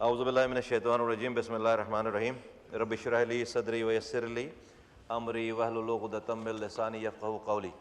औज़ुबिल्लाहिमिनश्शैतानिर्रजीम बिस्मिल्लाहिर्रहमानिर्रहीम रब्बि इश्रह ली सदरी व यस्सिर ली अमरी वहलुल उक़दतम मिन लिसानी यफ़क़हू क़ौली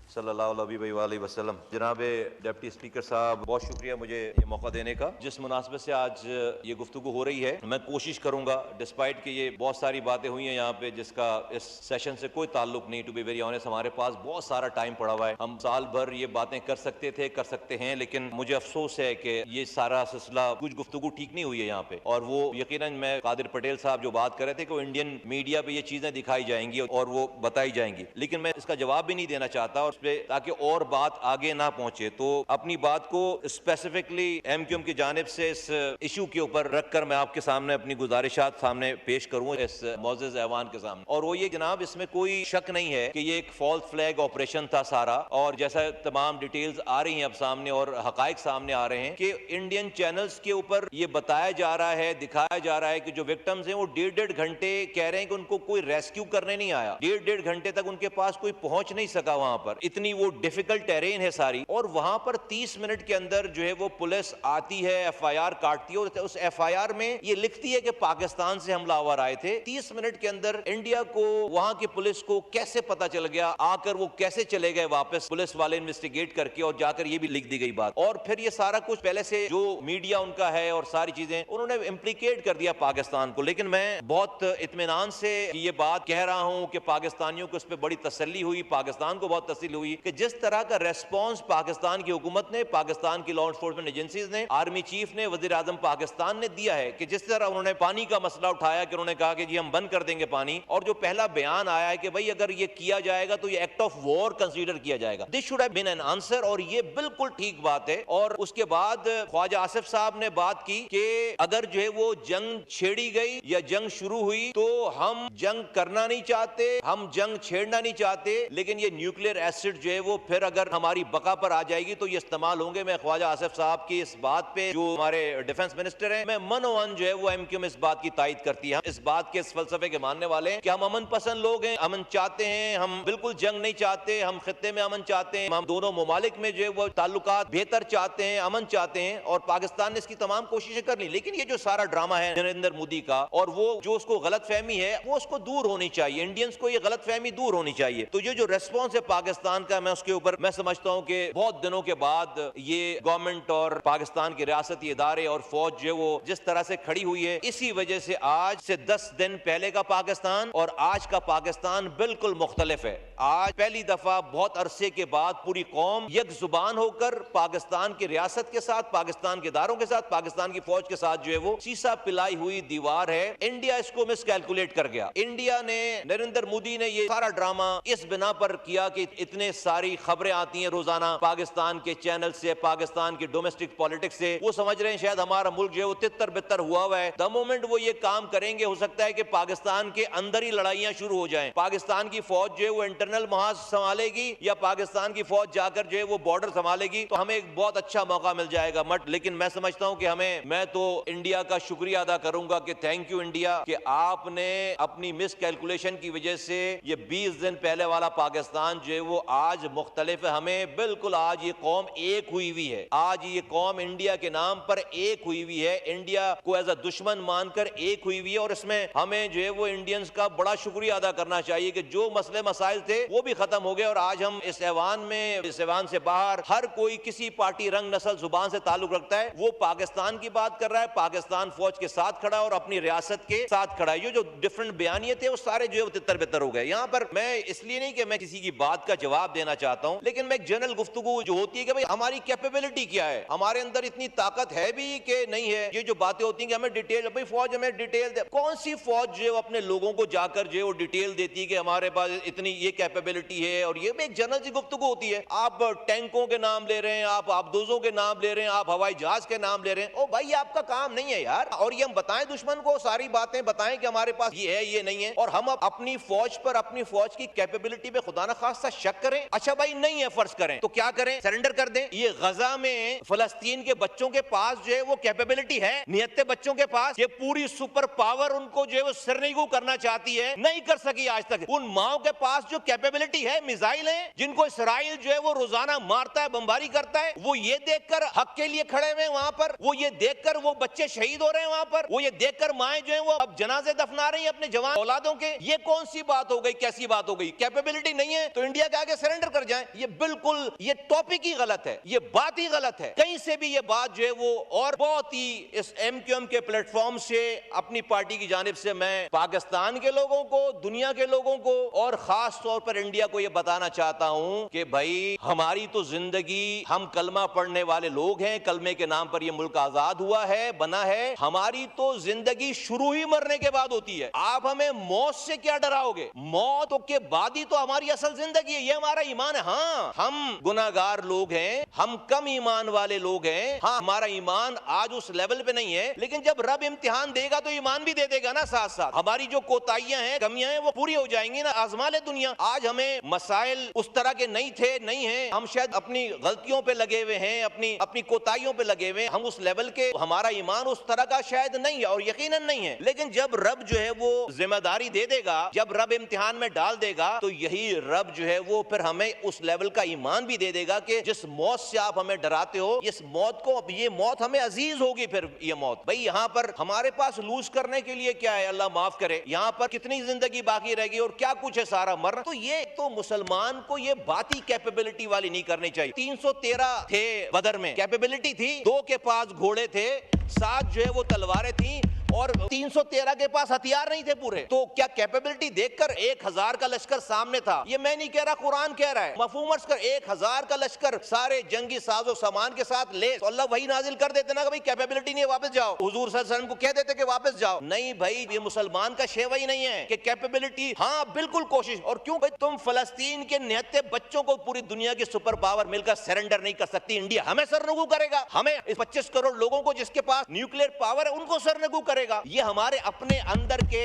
सल्लल्लाहु अलैहि वसल्लम। जनाब डिप्टी स्पीकर साहब, बहुत शुक्रिया मुझे ये मौका देने का। जिस मुनासबत से आज ये गुफ्तगू हो रही है, मैं कोशिश करूंगा डिस्पाइट कि ये बहुत सारी बातें हुई हैं यहाँ पे जिसका इस सेशन से कोई ताल्लुक नहीं। टू बी वेरी ऑनेस्ट, हमारे पास बहुत सारा टाइम पड़ा हुआ है, हम साल भर ये बातें कर सकते थे, कर सकते हैं, लेकिन मुझे अफसोस है कि ये सारा सिलसिला कुछ गुफ्तगू ठीक नहीं हुई है यहाँ पे। और वो यकीनन मैं कादिर पटेल साहब जो बात कर रहे थे कि वो इंडियन मीडिया पे ये चीजें दिखाई जाएंगी और वो बताई जाएंगी, लेकिन मैं इसका जवाब भी नहीं देना चाहता और ताकि और बात आगे ना पहुंचे। तो अपनी बात को स्पेसिफिकली एमक्यूएम की जानिब से इस इशू के ऊपर रखकर मैं आपके सामने अपनी गुजारिशात सामने पेश करूं इस मौजूद ऐवान के सामने। और वो ये जनाब, इसमें कोई शक नहीं है कि ये एक फॉल्स फ्लैग ऑपरेशन था सारा, और जैसा तमाम डिटेल्स आ रही हैं अब सामने और हकाइक सामने आ रहे हैं कि इंडियन चैनल्स के ऊपर ये बताया जा रहा है, दिखाया जा रहा है कि जो विक्टिम्स हैं वो 1.5 घंटे कह रहे हैं कि उनको कोई रेस्क्यू करने नहीं आया। 1.5 घंटे तक उनके पास कोई पहुंच नहीं सका वहां पर, इतनी वो डिफिकल्ट टेरेन है सारी। और वहां पर 30 मिनट के अंदर जो है वो पुलिस आती है, एफआईआर काटती है, और उस एफआईआर में ये लिखती है कि पाकिस्तान से हमलावर आए थे। 30 मिनट के अंदर इंडिया को, वहां की पुलिस को कैसे पता चल गया, आकर वो कैसे चले गए वापस, पुलिस वाले इन्वेस्टिगेट करके, और जाकर ये भी लिख दी गई बात। और फिर ये सारा कुछ पहले से जो मीडिया उनका है और सारी चीजें उन्होंने इम्प्लीकेट कर दिया पाकिस्तान को। लेकिन मैं बहुत इत्मीनान से ये बात कह रहा हूं कि पाकिस्तानियों को इस पर बड़ी तसल्ली हुई, पाकिस्तान को बहुत तसल्ली हुई कि जिस तरह का रेस्पॉन्स पाकिस्तान की हुकूमत ने, पाकिस्तान की लॉ एनफोर्समेंट एजेंसीज ने, आर्मी चीफ ने, वजीर आजम पाकिस्तान ने दिया है कि जिस तरह उन्होंने पानी का मसला उठाया कि उन्होंने कहा कि जी हम बंद कर देंगे पानी, और जो पहला बयान आया है कि भाई अगर ये किया जाएगा तो ये एक्ट ऑफ वॉर कंसीडर किया जाएगा, this should have been an answer, और ये बिल्कुल ठीक बात है। और उसके बाद ख्वाजा आसिफ साहब ने बात की कि अगर जो है वो जंग छेड़ी गई या जंग शुरू हुई तो हम जंग करना नहीं चाहते, हम जंग छेड़ना नहीं चाहते, लेकिन ये न्यूक्लियर एसिड जो है वो फिर अगर हमारी बका पर आ जाएगी तो ये इस्तेमाल होंगे। मैं ख्वाजा आसिफ साहब की इस बात पे, जो हमारे डिफेंस मिनिस्टर हैं, मैं मनोवन जो है वो एमक्यूएम इस बात की तायद करती है। हम इस बात के, इस फलसफे के मानने वाले हैं कि हम अमन पसंद लोग हैं, अमन चाहते हैं, हम बिल्कुल जंग नहीं चाहते, हम खित्ते में अमन चाहते हैं, हम दोनों ममालिक में जो है वो ताल्लुकात बेहतर चाहते हैं, अमन चाहते हैं, और पाकिस्तान ने इसकी तमाम कोशिशें कर ली। लेकिन ये जो सारा ड्रामा है नरेंद्र मोदी का, और वो जो उसको गलत फहमी है, वो उसको दूर होनी चाहिए, इंडियंस को ये गलत फहमी दूर होनी चाहिए। तो ये जो रेस्पॉन्स है पाकिस्तान का, मैं उसके ऊपर मैं समझता हूं कि बहुत दिनों के बाद ये गवर्नमेंट और पाकिस्तान के रियासती इदारे और फौज जो वो जिस तरह से खड़ी हुई है, इसी वजह से आज से 10 दिन पहले का पाकिस्तान और आज का पाकिस्तान बिल्कुल मुख्तलिफ है। आज पहली दफा बहुत अरसे के बाद पूरी कौम एक जुबान होकर पाकिस्तान की रियासत के साथ, पाकिस्तान के इदारों के साथ, पाकिस्तान की फौज के साथ जो है वो शीशा पिलाई हुई दीवार है। इंडिया इसको मिसकैलकुलेट कर गया। इंडिया ने, नरेंद्र मोदी ने ये सारा ड्रामा इस बिना पर किया कि इतने सारी खबरें आती हैं रोजाना पाकिस्तान के चैनल से, पाकिस्तान की डोमेस्टिक पॉलिटिक्स से, वो समझ रहे हैं शायद हमारा मुल्क जो है वो तितर बितर हुआ है। द मोमेंट वो ये काम करेंगे, हो सकता है कि पाकिस्तान के अंदर ही लड़ाइयां शुरू हो जाएं। पाकिस्तान की फौज जो है वो इंटरनल महाज संभालेगी या पाकिस्तान की फौज जाकर जो है वो बॉर्डर संभालेगी, तो हमें एक बहुत अच्छा मौका मिल जाएगा। मट लेकिन मैं समझता हूं कि मैं तो इंडिया का शुक्रिया अदा करूंगा कि थैंक यू इंडिया कि आपने अपनी मिस कैलकुलेशन की वजह से ये 20 दिन पहले वाला पाकिस्तान जो है वो आज मुख्तलिफ है। हमें बिल्कुल आज ये कौम एक हुई हुई है, आज ये कौम इंडिया के नाम पर एक हुई हुई है, इंडिया को एज अ दुश्मन मानकर एक हुई हुई है। और इसमें हमें जो है वो इंडियंस का बड़ा शुक्रिया अदा करना चाहिए कि जो मसले मसाइल थे वो भी खत्म हो गए, और आज हम इस ऐवान में, इस ऐवान से बाहर हर कोई किसी पार्टी, रंग, नस्ल, जुबान से ताल्लुक रखता है, वो पाकिस्तान की बात कर रहा है, पाकिस्तान फौज के साथ खड़ा है और अपनी रियासत के साथ खड़ा है। ये जो डिफरेंट बयानियत है वो सारे जो है वो तितर बितर हो गए। यहाँ पर मैं इसलिए नहीं कि मैं किसी की बात का जवाब देना चाहता हूं, लेकिन मैं एक जनरल गुफ्तगू जो होती है कि भाई हमारी कैपेबिलिटी क्या है, हमारे अंदर इतनी ताकत है भी कि नहीं है। ये जो बातें होती हैं कि हमें डिटेल, भाई फौज हमें डिटेल दे, कौन सी फौज जो है अपने लोगों को जाकर जो है वो डिटेल देती है कि हमारे पास इतनी ये कैपेबिलिटी है। और ये भी एक जनरल सी गुफ्तगू होती है। आप टैंकों के नाम ले रहे हैं, आप आबदोजों के नाम ले रहे हैं, आप हवाई जहाज के नाम ले रहे हैं। ओ भाई, ये आपका काम नहीं है यार। और ये हम बताएं दुश्मन को, सारी बातें बताएं कि हमारे पास ये है, ये नहीं है, और हम अपनी फौज पर, अपनी फौज की कैपेबिलिटी पे खुदा न खास्ता शक करें करें? अच्छा भाई नहीं है, फर्ज करें तो क्या करें? सरेंडर कर दें? ये गजा में फलस्तीन के बच्चों के पास जो है वो कैपेबिलिटी है, नियत्ते बच्चों के पास, ये पूरी सुपर पावर उनको जो है वो सिरनिगू करना चाहती है, नहीं कर सकी आज तक। उन माओ के पास जो कैपेबिलिटी है, मिसाइल है जिनको इसराइल जो है वो रोजाना मारता है, बमबारी करता है, वो ये देखकर हक के लिए खड़े हुए वहां पर, वो ये देखकर वो बच्चे शहीद हो रहे हैं वहां पर, वो ये देखकर माएं जो है वो अब जनाजे दफना रही है अपने जवान औलादों के। ये कौन सी बात हो गई, कैसी बात हो गई? कैपेबिलिटी नहीं है तो इंडिया के आगे सरेंडर कर जाएं? ये बिल्कुल, ये टॉपिक ही गलत है, ये बात ही गलत है। कहीं से भी ये बात जो है वो, और बहुत ही इस MQM के प्लेटफॉर्म से अपनी पार्टी की जानिब से मैं पाकिस्तान के लोगों को, दुनिया के लोगों को और खास तौर पर इंडिया को ये बताना चाहता हूं कि भाई हमारी तो जिंदगी, हम कलमा पढ़ने वाले लोग हैं, कलमे के नाम पर ये मुल्क आजाद हुआ है, बना है। हमारी तो जिंदगी शुरू ही मरने के बाद होती है। आप हमें मौत से क्या डराओगे? मौत के बाद ही तो हमारी असल जिंदगी है, ये हमारा ईमान है। हाँ, हम गुनाहगार लोग हैं, हम कम ईमान वाले लोग हैं। हाँ, हमारा ईमान आज उस लेवल पे नहीं है, लेकिन जब रब इम्तिहान देगा तो ईमान भी दे देगा ना साथ साथ। हमारी जो कोताहियां हैं, कमियां हैं, वो पूरी हो जाएंगी ना। आजमा ले दुनिया। आज हमें मसाइल उस तरह के नहीं थे, नहीं है, हम शायद अपनी गलतियों पे लगे हुए हैं, अपनी कोताहियों पे लगे हुए हैं, हम उस लेवल के, हमारा ईमान उस तरह का शायद नहीं है और यकीनन नहीं है। लेकिन जब रब जो है वो जिम्मेदारी दे देगा, जब रब इम्तिहान में डाल देगा, तो यही रब जो है वो फिर हमें उस लेवल का ईमान भी दे देगा कि जिस मौत से आप हमें डराते हो, इस मौत को, अब ये मौत हमें अजीज होगी। फिर ये मौत, भाई यहाँ पर हमारे पास लूज करने के लिए क्या है? अल्लाह माफ करे, यहाँ पर कितनी जिंदगी बाकी रहेगी और क्या कुछ है, सारा मरना। तो ये तो मुसलमान को ये बात ही कैपेबिलिटी वाली नहीं करनी चाहिए। 313 थे बदर में, कैपेबिलिटी थी, 2 के पास घोड़े थे, 7 जो है वो तलवारें थी और 313 के पास हथियार नहीं थे पूरे। तो क्या कैपेबिलिटी देखकर 1000 का लश्कर सामने था? ये मैं नहीं कह रहा, कुरान कह रहा है। मफहूम अर्ज कर, 1000 का लश्कर सारे जंगी साजो सामान के साथ ले, तो अल्लाह वही नाजिल कर देते ना कि भाई कैपेबिलिटी नहीं है, वापस जाओ। हुजूर सल्लल्लाहु अलैहि वसल्लम को कह देते कि वापस जाओ। नहीं भाई, ये मुसलमान का शेवा ही नहीं है कि कैपेबिलिटी, हाँ बिल्कुल कोशिश। और क्यों भाई? तुम फलस्तीन के निहत्ते बच्चों को पूरी दुनिया की सुपर पावर मिलकर सरेंडर नहीं कर सकती। इंडिया हमें सरनगू करेगा? हमें इस 25 करोड़ लोगों को जिसके पास न्यूक्लियर पावर है उनको सरनगू करेगा? ये हमारे अपने अंदर के,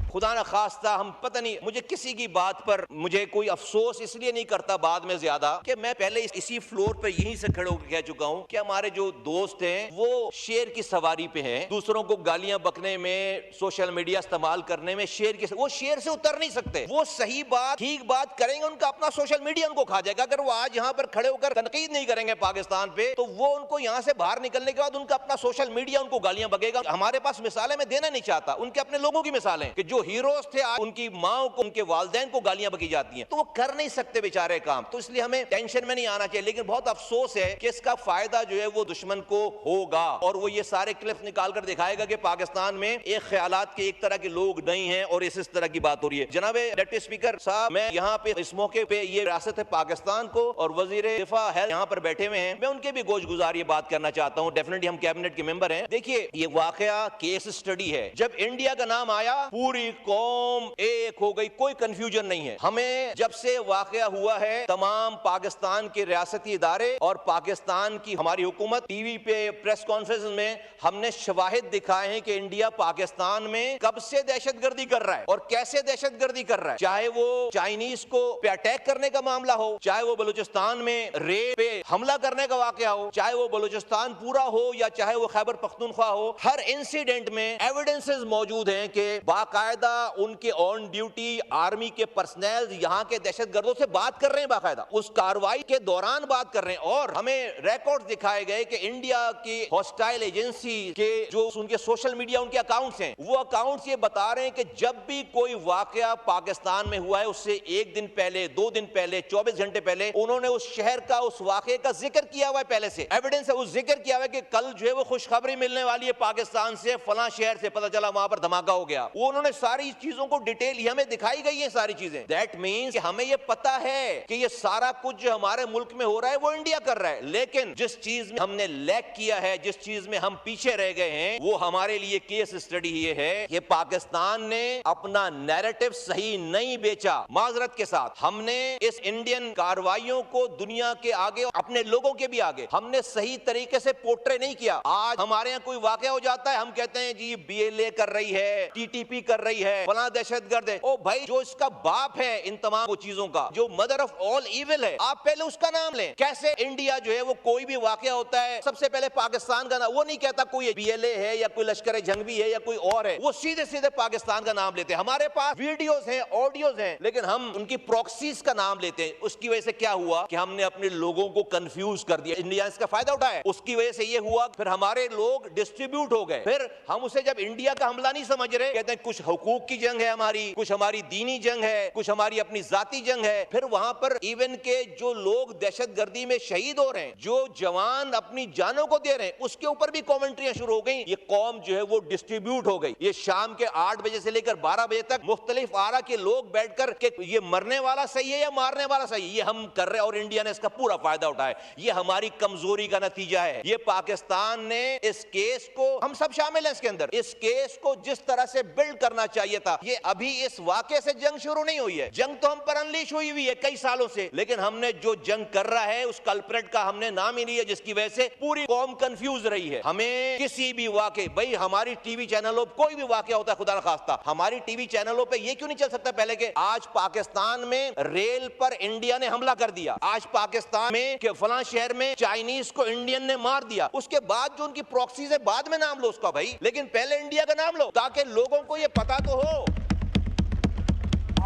खुदा न खास्ता, हम पता नहीं, मुझे किसी की बात पर मुझे कोई अफसोस इसलिए नहीं करता बाद में ज्यादा कि मैं पहले इसी फ्लोर पे यहीं से खड़े होकर कह चुका हूं कि हमारे जो दोस्त हैं वो शेर की सवारी पे हैं, दूसरों को गालियां बकने में, सोशल मीडिया इस्तेमाल करने में वो शेर से उतर नहीं सकते। वो सही बात, ठीक बात करेंगे, उनका अपना सोशल मीडिया उनको खा जाएगा। अगर वो आज यहाँ पर खड़े होकर तनकीद नहीं करेंगे पाकिस्तान पे, तो वो उनको यहाँ से बाहर निकलने के बाद उनका अपना सोशल मीडिया उनको गालियां बकेगा। हमारे पास मिसालें मैं देना नहीं चाहता, उनके अपने लोगों की मिसालें कि जो हीरोज थे आज उनकी माओ को, उनके वालिदैन को गालियां बकी जाती हैं, तो वो कर नहीं सकते बेचारे काम। तो इसलिए हमें टेंशन में नहीं आना चाहिए। लेकिन बहुत अफसोस है कि इसका फायदा जो है वो दुश्मन को होगा और वो ये सारे क्लिप्स निकाल कर दिखाएगा कि पाकिस्तान में एक ख्यालात के एक तरह के लोग नहीं हैं और इस तरह की बात हो रही है। जनाब डिप्टी स्पीकर साहब, मैं यहाँ पे इस मौके पे ये रियासत है पाकिस्तान को और वजीर दिफा है यहाँ पर बैठे हुए हैं, मैं उनके भी गोश गुजार ये बात करना चाहता हूँ। डेफिनेटली हम कैबिनेट के मेंबर हैं। देखिए, ये वाकया केस स्टडी है। जब इंडिया का नाम आया पूरी कौम एक हो गई, कोई कंफ्यूजन नहीं है। हमें जब से वाकया हुआ है, तमाम पाकिस्तान के रियासती इदारे और पाकिस्तान की हमारी हुकूमत, टीवी पे, प्रेस कॉन्फ्रेंस में हमने शवाहिद दिखाए हैं कि इंडिया पाकिस्तान में कब से दहशतगर्दी कर रहा है और कैसे दहशतगर्दी कर रहा है। चाहे वो चाइनीज को पे अटैक करने का मामला हो, चाहे वो बलूचिस्तान में रेप पे हमला करने का वाकया हो, चाहे वो बलूचिस्तान पूरा हो या चाहे वो खैबर पख्तूनख्वा हो, हर इंसिडेंट में एविडेंसेस मौजूद हैं कि बाकायदा उनके ऑन ड्यूटी आर्मी के पर्सनल यहाँ के दहशतगर्दों से बात कर रहे हैं, बाकायदा उस कार्रवाई के दौरान बात कर रहे हैं। और हमें रिकॉर्ड दिखाए गए कि इंडिया की हॉस्टाइल एजेंसी के जो उनके सोशल मीडिया उनके अकाउंट्स हैं, वो अकाउंट्स ये बता रहे हैं कि जब भी कोई वाकया पाकिस्तान में हुआ है उससे 1 दिन पहले, 2 दिन पहले, 24 घंटे पहले उन्होंने उस शहर का, उस वाकये का जिक्र किया हुआ है। पहले से एविडेंस है, उस जिक्र किया हुआ है कि कल जो है वो खुशखबरी मिलने वाली है पाकिस्तान से, फलां शहर से पता चला वहां पर धमाका हो गया। वो उन्होंने सारी चीजों को डिटेल हमें दिखाई गई है, सारी चीजें। दैट मीन्स कि हमें ये पता है कि ये सारा कुछ जो हमारे मुल्क में हो रहा है वो इंडिया कर रहा है। लेकिन जिस चीज में हमने लैक किया है, जिस चीज में हम पीछे रह गए हैं, वो हमारे लिए केस स्टडी ये है कि पाकिस्तान ने अपना नैरेटिव सही नहीं बेचा। माजरत के साथ हमने इस इंडियन कार्रवाइयों को दुनिया के आगे, अपने लोगों के भी आगे हमने सही तरीके से पोर्ट्रे नहीं किया। आज हमारे यहाँ कोई वाकया हो जाता है, हम कहते हैं जी BLA कर रही है, TTP कर रही रही है, फलां दहशतगर्द है। ओ भाई, जो इसका बाप है इन तमाम चीजों का, जो मदर ऑफ ऑल इविल है, आप पहले उसका नाम लें। कैसे इंडिया जो है वो कोई भी वाकया होता है सबसे पहले पाकिस्तान का नाम, वो नहीं कहता कोई BLA है या कोई लश्कर जंगी है या कोई और है, वो सीधे सीधे पाकिस्तान का नाम लेते हैं। हमारे पास वीडियोस हैं, ऑडियोज हैं, लेकिन हम उनकी प्रॉक्सीज का नाम लेते हैं। उसकी वजह से क्या हुआ कि हमने अपने लोगों को कंफ्यूज कर दिया। इंडिया इसका फायदा उठाया, उसकी वजह से ये हुआ, फिर हमारे लोग डिस्ट्रीब्यूट हो गए। फिर हम उसे जब इंडिया का हमला नहीं समझ रहे, कहते हैं कुछ हुकूक की जंग है हमारी, कुछ हमारी दीनी जंग है, कुछ हमारी अपनी जाती जंग है। फिर वहां पर इवन के जो लोग दहशतगर्दी में शहीद हो रहे हैं, जो जवान अपनी जानों को दे रहे हैं, उसके ऊपर भी कमेंट्रियां शुरू हो गई। ये कौम जो है वो डिस्ट्रीब्यूट हो गई। ये शाम के 8 बजे से लेकर 12 बजे तक मुख्तलिफ आरा के लोग बैठकर के ये मरने वाला सही है या मारने वाला सही है, ये हम कर रहे हैं और इंडिया ने इसका पूरा फायदा उठाया। ये हमारी कमजोरी का नतीजा है। ये पाकिस्तान ने इस केस को, हम सब शामिल हैं इसके अंदर, इस केस को जिस तरह से बिल्ड करना चाहिए था, ये अभी इस वाकये से जंग शुरू नहीं हुई है। जंग तो हम पर अनलीश हुई हुई है कई सालों से, लेकिन हमने जो जंग कर रहा है उस कल्प्रेट का हमने नाम ही नहीं है, जिसकी वजह से पूरी कौम कंफ्यूज रही है। हमें किसी भी वाकये, भाई हमारी टीवी चैनलों पर कोई भी वाकया होता है, खुदा न खास्ता, हमारी टीवी चैनलों पे ये क्यों नहीं चल सकता पहले के आज पाकिस्तान में रेल पर इंडिया ने हमला कर दिया, आज पाकिस्तान में के फलां शहर में चाइनीज को इंडियन ने मार दिया, उसके बाद जो उनकी प्रॉक्सीज है बाद में नाम लो उसका भाई, लेकिन पहले इंडिया का नाम लो ताकि लोगों को ये पता तो हो।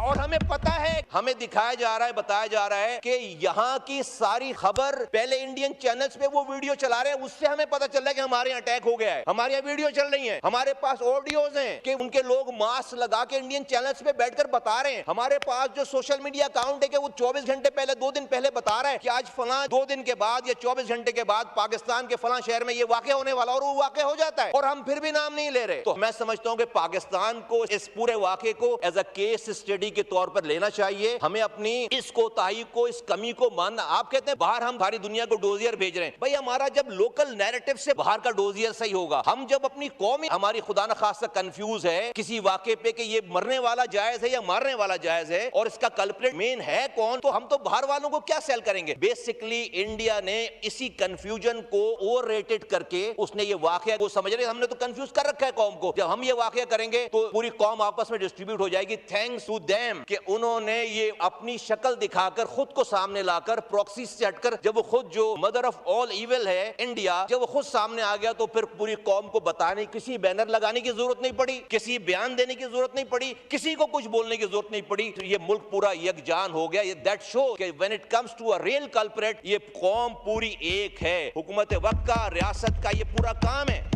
और हमें पता है, हमें दिखाया जा रहा है, बताया जा रहा है कि यहाँ की सारी खबर पहले इंडियन चैनल्स पे वो वीडियो चला रहे हैं, उससे हमें पता चल रहा है कि हमारे यहाँ अटैक हो गया है, हमारे यहाँ वीडियो चल रही है, हमारे पास ऑडियोज हैं कि उनके लोग मास्क लगा के इंडियन चैनल्स पे बैठकर बता रहे हैं, हमारे पास जो सोशल मीडिया अकाउंट है कि वो 24 घंटे पहले, 2 दिन पहले बता रहा है कि आज फलां 2 दिन के बाद या 24 घंटे के बाद पाकिस्तान के फलां शहर में ये वाकया होने वाला, और वो वाकया हो जाता है और हम फिर भी नाम नहीं ले रहे। तो मैं समझता हूँ कि पाकिस्तान को इस पूरे वाकये को एज अ केस स्टडी के तौर पर लेना चाहिए। हमें अपनी इस कोताही को, इस कमी को मानना। आप कहते हैं बाहर हम सारी दुनिया को डोजियर भेज रहे हैं, भाई हमारा जब लोकल नैरेटिव से बाहर का डोजियर सही होगा, हम जब अपनी कौम हमारी खुदा न खास्ता कंफ्यूज है किसी वाकये पे कि ये मरने वाला जायज है या मारने वाला जायज है और इसका कल्प्रेट मेन है कौन, तो हम तो बाहर वालों को क्या सेल करेंगे। बेसिकली इंडिया ने इसी कंफ्यूजन को ओवर रेटेड करके उसने ये वाकया को समझ रहे, हमने तो कंफ्यूज कर रखा है कौम को। जब हम ये वाकया करेंगे तो पूरी कौम आपस में डिस्ट्रीब्यूट हो जाएगी। थैंक्स टू देम कि उन्होंने ये अपनी शक्ल दिखाकर, खुद को सामने लाकर, प्रॉक्सी से हटकर, जब वो खुद जो मदर ऑफ ऑल इविल है इंडिया, जब वो खुद सामने आ गया तो फिर पूरी कौम को बताने, किसी बैनर लगाने की जरूरत नहीं पड़ी, किसी बयान देने की जरूरत नहीं पड़ी, किसी को कुछ बोलने की जरूरत नहीं पड़ी। तो ये मुल्क पूरा यकजान हो गया। ये दैट शो कि when it comes to a real culprit, ये कौम पूरी एक है। हुकूमत वक्त का, रियासत का ये पूरा काम है।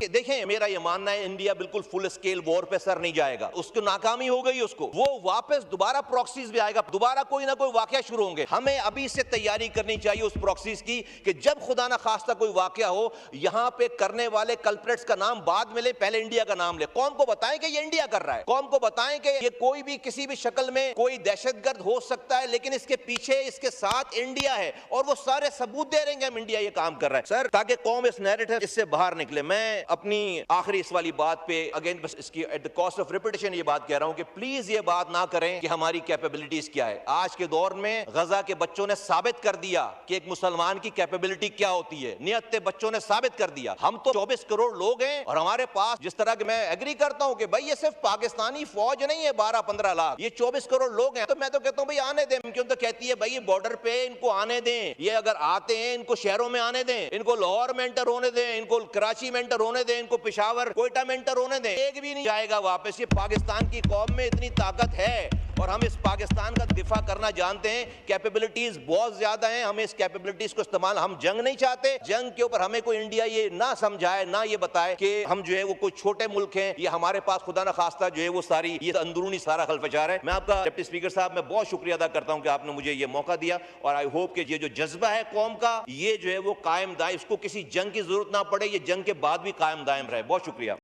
देखें, मेरा ये मानना है इंडिया बिल्कुल फुल स्केल वॉर पे सर नहीं जाएगा, उसको नाकामी हो गई, उसको वो वापस दोबारा प्रॉक्सीज भी आएगा, दोबारा कोई ना कोई वाकया शुरू होंगे। हमें अभी से तैयारी करनी चाहिए उस प्रॉक्सीज की कि जब खुदा ना खास्ता कोई वाकया हो, यहाँ पे करने वाले कल्प्रेट्स का नाम बाद में ले, पहले इंडिया का नाम ले। कौम को बताएं कि ये इंडिया कर रहा है, कौम को बताएं कि ये कोई भी किसी भी शक्ल में कोई दहशतगर्द हो सकता है, लेकिन इसके पीछे, इसके साथ इंडिया है, और वो सारे सबूत दे रहे हैं हम इंडिया ये काम कर रहा है सर, ताकि कौम इस नैरेटिव इससे बाहर निकले। मैं अपनी आखिरी इस वाली बात पे अगेन बस इसकी at the cost of repetition ये बात कह रहा हूं कि प्लीज ये बात ना करें कि हमारी कैपेबिलिटीज क्या है। आज के दौर में गजा के बच्चों ने साबित कर दिया कि एक मुसलमान की कैपेबिलिटी क्या होती है। नियत बच्चों ने साबित कर दिया। हम तो 24 करोड़ लोग हैं और हमारे पास, जिस तरह के मैं एग्री करता हूं कि भाई ये सिर्फ पाकिस्तानी फौज नहीं है 12-15 लाख, ये 24 करोड़ लोग हैं, तो मैं तो कहता हूं भाई आने दें। क्यों तो कहती है भाई ये बॉर्डर पे इनको आने दें, ये अगर आते हैं इनको शहरों में आने दें, इनको लाहौर में एंटर होने दें, इनको कराची में एंटर होने दें, इनको पेशावर, कोयटा में एंटर होने दें, एक भी नहीं जाएगा वापस। ये पाकिस्तान की कौम में इतनी ताकत है और हम इस पाकिस्तान का दिफा करना जानते हैं। कैपेबिलिटीज बहुत ज्यादा हैं, हमें इस कैपेबिलिटीज को इस्तेमाल, हम जंग नहीं चाहते। जंग के ऊपर हमें कोई इंडिया ये ना समझाए, ना ये बताए कि हम जो है वो कोई छोटे मुल्क हैं, ये हमारे पास खुदा ना खास्ता जो है वो सारी ये अंदरूनी सारा खलफजार है। मैं आपका डिप्टी स्पीकर साहब, मैं बहुत शुक्रिया अदा करता हूं कि आपने मुझे ये मौका दिया, और आई होप कि ये जो जज्बा है कौम का, ये जो है वो कायम दायम, इसको किसी जंग की जरूरत ना पड़े, ये जंग के बाद भी कायम दायम रहे। बहुत शुक्रिया।